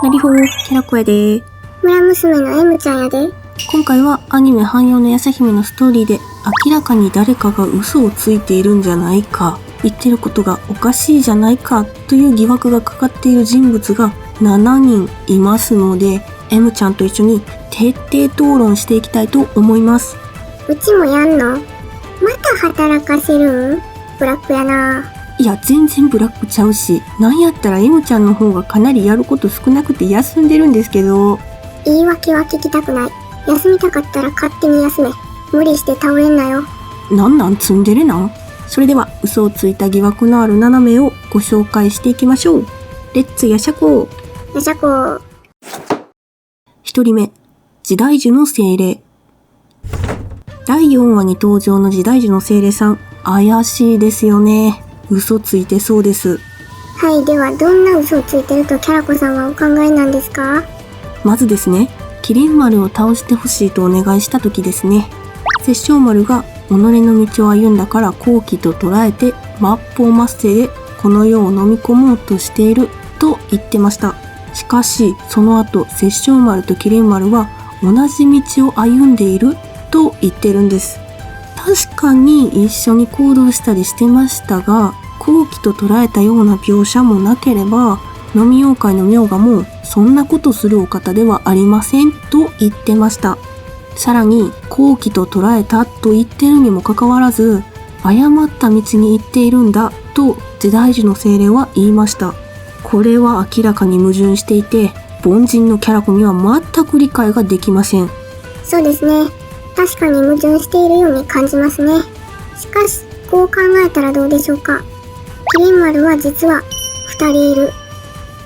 なりほー、キャラコやでー。村娘の M ちゃんやで。今回はアニメ汎用のやさ姫のストーリーで明らかに誰かが嘘をついているんじゃないか、言ってることがおかしいじゃないかという疑惑がかかっている人物が7人いますので、M ちゃんと一緒に徹底討論していきたいと思います。うちもやんの？また働かせるん？ブラックやな。いや、全然ブラックちゃうし、なんやったら M ちゃんの方がかなりやること少なくて休んでるんですけど。言い訳は聞きたくない。休みたかったら勝手に休め。無理して倒れんなよ。なんツンデレなん？それでは嘘をついた疑惑のある7名をご紹介していきましょう。レッツヤシャコー。ヤシャコー。1人目、時代樹の精霊。第4話に登場の時代樹の精霊さん、怪しいですよね。嘘ついてそうです。はい、ではどんな嘘をついてるとキャラコさんはお考えなんですか？まずですね、麒麟丸を倒してほしいとお願いした時ですね、殺生丸が己の道を歩んだから好機と捉えて末法末世でこの世を飲み込もうとしていると言ってました。しかしその後、殺生丸と麒麟丸は同じ道を歩んでいると言ってるんです。確かに一緒に行動したりしてましたが、好機と捉えたような描写もなければ、飲み妖怪の明賀もそんなことするお方ではありませんと言ってました。さらに好機と捉えたと言ってるにもかかわらず、誤った道に行っているんだと時代樹の精霊は言いました。これは明らかに矛盾していて、凡人のキャラ子には全く理解ができません。そうですね。確かに矛盾しているように感じますね。しかし、こう考えたらどうでしょうか。麒麟丸は実は2人いる。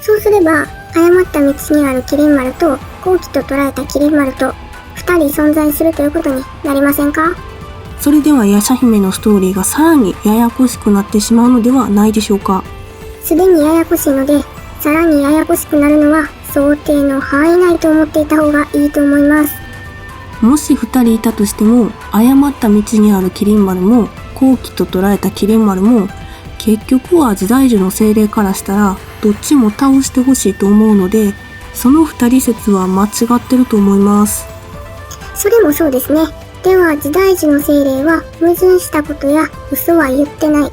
そうすれば、誤った道にある麒麟丸と好機と捉えた麒麟丸と2人存在するということになりませんか？それではヤシャ姫のストーリーがさらにややこしくなってしまうのではないでしょうか。すでにややこしいので、さらにややこしくなるのは想定の範囲内と思っていた方がいいと思います。もし2人いたとしても、誤った道にある麒麟丸も好機と捉えた麒麟丸も結局は時代樹の精霊からしたらどっちも倒してほしいと思うので、その2人説は間違ってると思います。それもそうですね。では時代樹の精霊は矛盾したことや嘘は言ってない。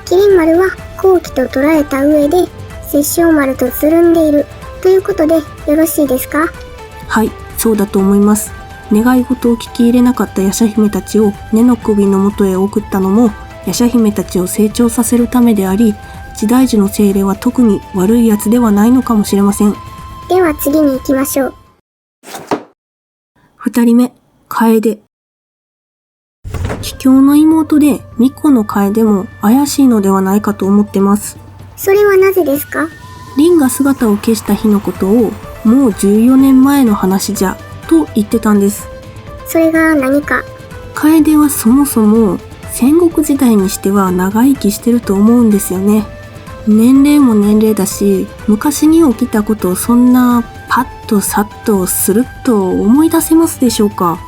麒麟丸は好機と捉えた上で殺生丸とつるんでいるということでよろしいですか？はい、そうだと思います。願い事を聞き入れなかったヤシャ姫たちを根の首の元へ送ったのもヤシャ姫たちを成長させるためであり、時代樹の精霊は特に悪いやつではないのかもしれません。では次に行きましょう。2人目、楓。桔梗の妹で巫女の楓も怪しいのではないかと思ってます。それはなぜですか？凛が姿を消した日のことをもう14年前の話じゃと言ってたんです。それが何か？楓はそもそも戦国時代にしては長生きしてると思うんですよね。年齢も年齢だし、昔に起きたことをそんなパッとサッとスルッと思い出せますでしょうか？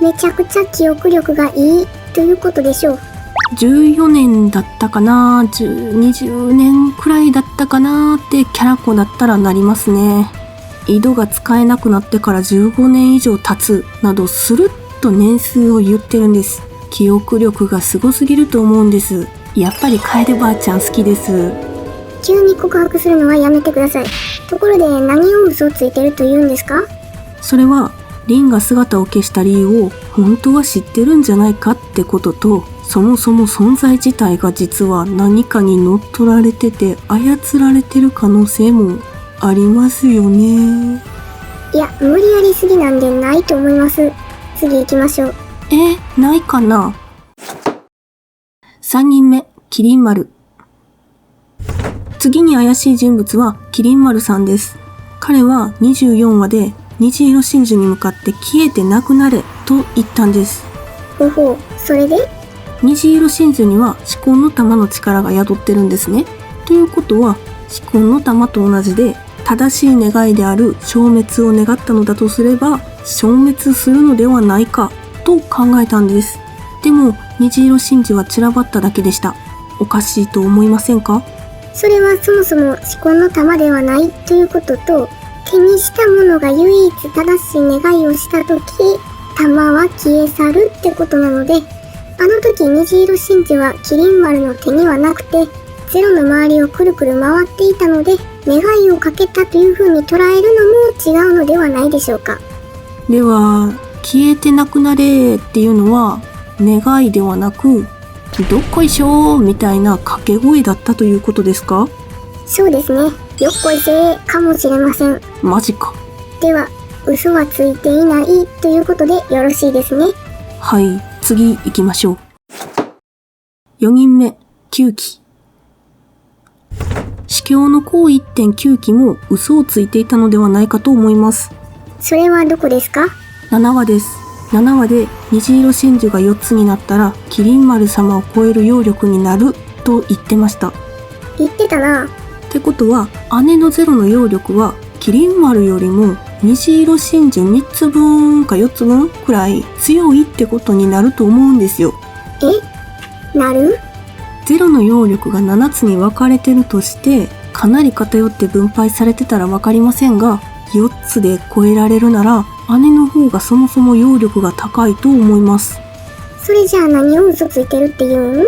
めちゃくちゃ記憶力がいいということでしょう。14年だったかな、20年くらいだったかなってキャラ子だったらなりますね。井戸が使えなくなってから15年以上経つなどスルッと年数を言ってるんです。記憶力がすごすぎると思うんです。やっぱり楓ばあちゃん好きです。急に告白するのはやめてください。ところで何を嘘をついてると言うんですか？それは凛が姿を消した理由を本当は知ってるんじゃないかってことと、そもそも存在自体が実は何かに乗っ取られてて操られてる可能性もありますよね。いや、無理やりすぎなんでないと思います。次行きましょう。ないかな。3人目、麒麟丸。次に怪しい人物は麒麟丸さんです。彼は24話で虹色真珠に向かって消えてなくなれと言ったんです。ほほう、それで？虹色真珠には四魂の玉の力が宿ってるんですね。ということは四魂の玉と同じで正しい願いである消滅を願ったのだとすれば消滅するのではないかと考えたんです。でも虹色真珠は散らばっただけでした。おかしいと思いませんか？それはそもそも四魂の玉ではないということと、手にしたものが唯一正しい願いをしたとき、玉は消え去るってことなので、あの時虹色真珠はキリン丸の手にはなくて、ゼロの周りをくるくる回っていたので、願いをかけたという風に捉えるのも違うのではないでしょうか。では、消えてなくなれっていうのは願いではなく、どっこいしょーみたいな掛け声だったということですか？そうですね。よっこいせーかもしれません。マジか。では、嘘はついていないということでよろしいですね。はい、次行きましょう。4人目、9期。司教の項1.9期も嘘をついていたのではないかと思います。それはどこですか7話です。7話で虹色真珠が4つになったらキリン丸様を超える揚力になると言ってました。言ってたな。ってことは姉のゼロの揚力はキリン丸よりも虹色真珠3つ分か4つ分くらい強いってことになると思うんですよ。なる？ゼロの揚力が7つに分かれてるとしてかなり偏って分配されてたら分かりませんが、4つで超えられるなら姉の方がそもそも揚力が高いと思います。それじゃあ何を嘘ついてるっていうん？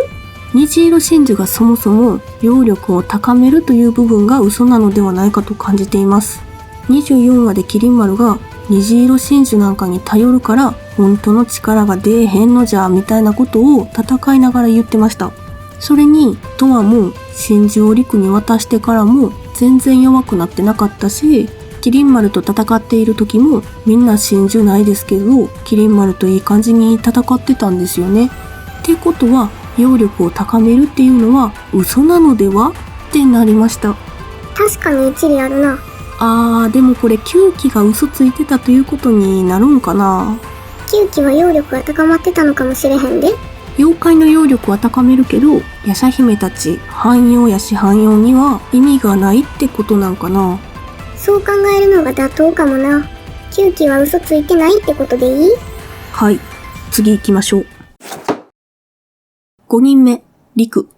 虹色真珠がそもそも揚力を高めるという部分が嘘なのではないかと感じています。24話でキリン丸が虹色真珠なんかに頼るから本当の力が出えへんのじゃみたいなことを戦いながら言ってました。それにトアも真珠を陸に渡してからも全然弱くなってなかったし、キリン丸と戦っている時もみんな真珠ないですけどキリン丸といい感じに戦ってたんですよね。ってことは揚力を高めるっていうのは嘘なのではってなりました。確かに一理あるな。でもこれ9期が嘘ついてたということになるんかな。9期は揚力が高まってたのかもしれへんで。妖怪の揚力は高めるけど夜叉姫たち汎用やし汎用には意味がないってことなんかな。そう考えるのが妥当かもな。9期は嘘ついてないってことでいい？はい、次行きましょう。5人目、リク。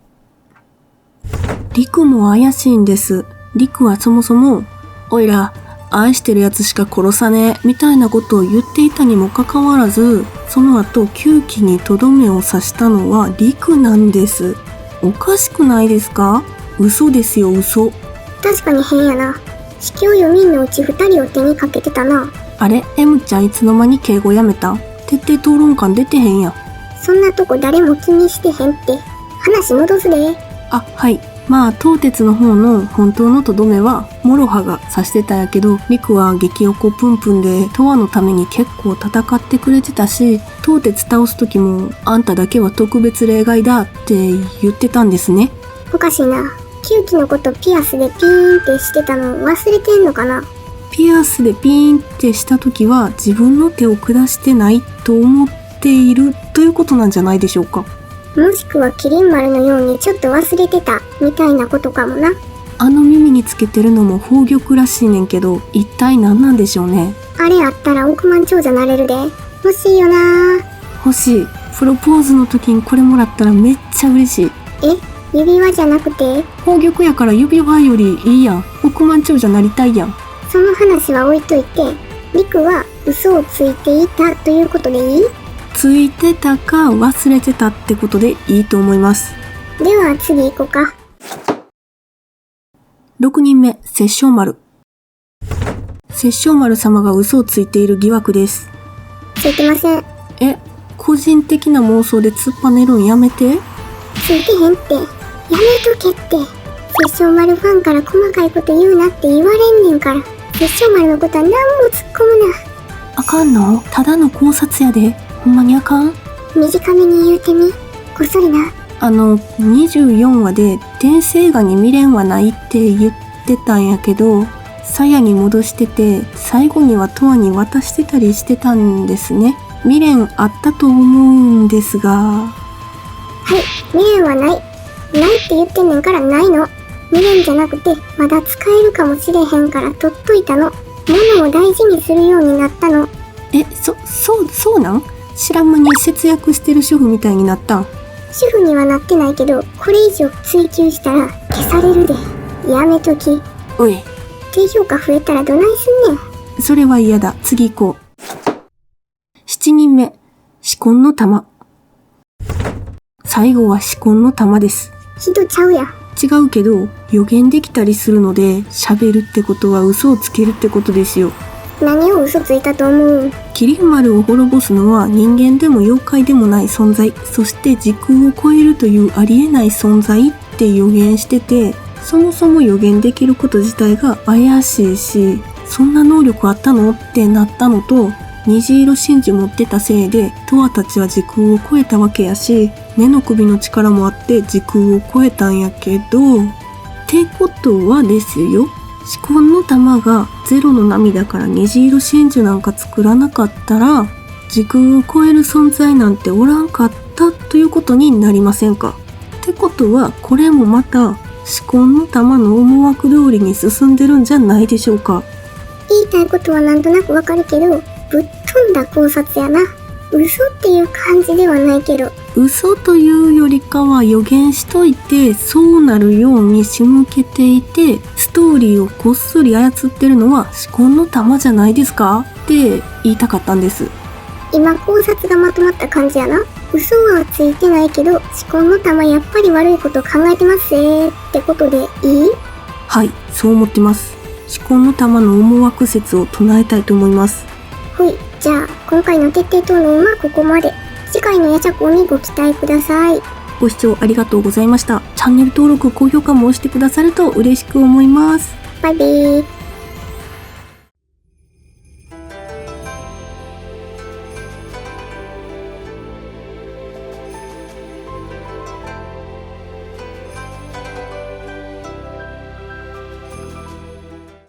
リクも怪しいんです。リクはそもそも、おいら、愛してるやつしか殺さねえ、みたいなことを言っていたにもかかわらず、その後、9期にとどめを刺したのはリクなんです。おかしくないですか？嘘ですよ、嘘。確かに変やな。司教4人のうち2人を手にかけてたな。あれ、M ちゃんいつの間に敬語やめた？徹底討論感出てへんやん。そんなとこ誰も気にしてへんって。話戻すで。はい。まあ、東鉄の方の本当のとどめは、モロハが指してたんやけど、リクは激おこぷんぷんで、トワのために結構戦ってくれてたし、東鉄倒す時も、あんただけは特別例外だって言ってたんですね。おかしいな。9期のことピアスでピーンってしてたの忘れてんのかな。ピアスでピーンってした時は、自分の手を下してないと思っているということなんじゃないでしょうか。もしくはキリン丸のようにちょっと忘れてたみたいなことかもな。耳につけてるのも宝玉らしいねんけど、一体何なんでしょうね。あれあったら億万長者なれるで。欲しいよな。欲しい。プロポーズの時にこれもらったらめっちゃ嬉しい。指輪じゃなくて？宝玉やから指輪よりいいやん。億万長者なりたいやん。その話は置いといて、リクは嘘をついていたということでいい？ついてたか忘れてたってことでいいと思います。では次行こうか。6人目、殺生丸。殺生丸様が嘘をついている疑惑です。ついてません。個人的な妄想で突っぱねるんやめて。ついてへんって。やめとけって。殺生丸ファンから細かいこと言うなって言われんねんから。殺生丸のことは何も突っ込むな。あかんの？ただの考察やで。ほんまにあかん？短めに言うてみ。こっそりな。24話で転生画に未練はないって言ってたんやけど、鞘に戻してて、最後にはトアに渡してたりしてたんですね。未練あったと思うんですが。はい、未練はない。ないって言ってんねんからないの。未練じゃなくて、まだ使えるかもしれへんから取っといたの。物を大事にするようになったの。そうなん？知らん間に節約してる主婦みたいになったん？主婦にはなってないけど、これ以上追求したら消されるで。やめとき。おい、低評価増えたらどないすんねん。それは嫌だ。次行こう。7人目。紫紺の玉。最後は紫紺の玉です。人ちゃうやん。違うけど、予言できたりするので、喋るってことは嘘をつけるってことですよ。何を嘘ついたと思う？キリン丸を滅ぼすのは人間でも妖怪でもない存在、そして時空を超えるというありえない存在って予言してて、そもそも予言できること自体が怪しいし、そんな能力あったのってなったのと、虹色真珠持ってたせいでトアたちは時空を超えたわけやし、目の首の力もあって時空を超えたんやけど、ってことはですよ、紫紺の玉がゼロの涙から虹色真珠なんか作らなかったら、時空を超える存在なんておらんかったということになりませんか？ってことは、これもまた紫紺の玉の思惑通りに進んでるんじゃないでしょうか。言いたいことはなんとなくわかるけど、ぶっ飛んだ考察やな。嘘っていう感じではないけど。嘘というよりかは予言しといて、そうなるように仕向けていて、ストーリーをこっそり操ってるのは紫紺の玉じゃないですかって言いたかったんです。今考察がまとまった感じやな。嘘はついてないけど、紫紺の玉やっぱり悪いこと考えてますってことでいい？はい、そう思ってます。紫紺の玉の思惑説を唱えたいと思います。ほい、じゃあ今回の徹底討論はここまで。次回のやちゃこにご期待ください。ご視聴ありがとうございました。チャンネル登録、高評価も押してくださると嬉しく思います。バイビー。